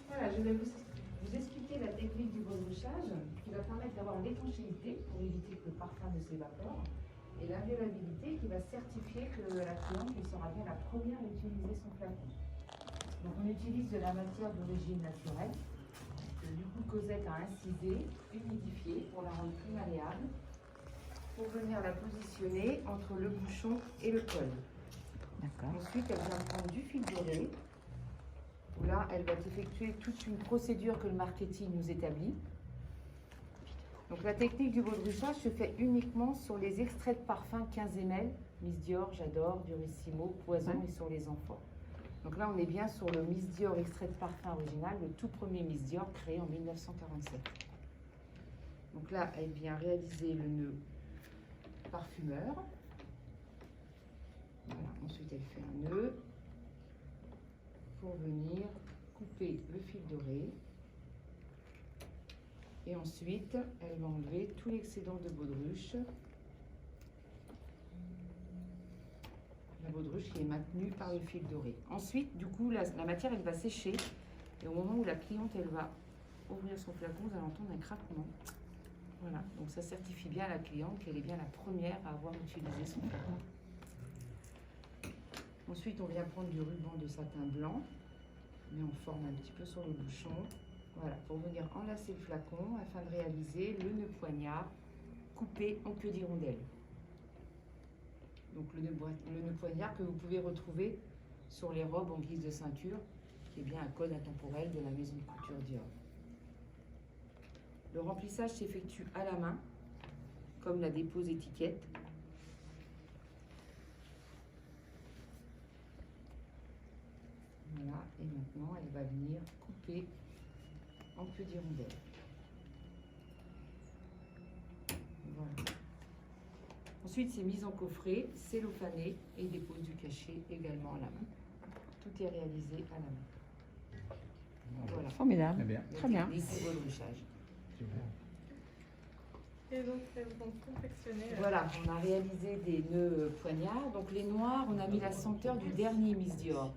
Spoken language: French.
Voilà, je vais vous expliquer la technique du baudruchage qui va permettre d'avoir l'étanchéité pour éviter que le parfum ne s'évapore et l'inviolabilité qui va certifier que la cliente lui sera bien la première à utiliser son flacon. Donc on utilise de la matière d'origine naturelle que du coup Cosette a incisée, humidifiée pour la rendre plus malléable, pour venir la positionner entre le bouchon et le col. Ensuite, elle vient prendre du fil doré. Là, elle va effectuer toute une procédure que le marketing nous établit. Donc la technique du baudruchage se fait uniquement sur les extraits de parfum 15 ml, Miss Dior, J'adore, Durissimo, Poison et sur les enfants. Donc là, on est bien sur le Miss Dior extrait de parfum original, le tout premier Miss Dior créé en 1947. Donc là, elle vient réaliser le nœud parfumeur. Voilà. Ensuite, elle fait un nœud pour venir couper le fil doré. Et ensuite, elle va enlever tout l'excédent de baudruche. La baudruche qui est maintenue par le fil doré. Ensuite, du coup, la matière, elle va sécher. Et au moment où la cliente, elle va ouvrir son flacon, vous allez entendre un craquement. Voilà, donc ça certifie bien à la cliente qu'elle est bien la première à avoir utilisé son flacon. Ensuite, on vient prendre du ruban de satin blanc, mais on forme un petit peu sur le bouchon. Voilà, pour venir enlacer le flacon afin de réaliser le nœud poignard coupé en queue d'hirondelle. Donc le nœud poignard que vous pouvez retrouver sur les robes en guise de ceinture, qui est bien un code intemporel de la maison de couture Dior. Le remplissage s'effectue à la main, comme la dépose étiquette. Voilà, et maintenant elle va venir couper en queue d'hirondelle. Voilà. Ensuite, c'est mis en coffret, cellophané et dépose du cachet également à la main. Tout est réalisé à la main. Voilà. Formidable. Bien. Très bien. Les baudruchage. Et donc, elles vont confectionner. Voilà, on a réalisé des nœuds poignards. Donc les noirs, on a mis la senteur du dernier Miss Dior.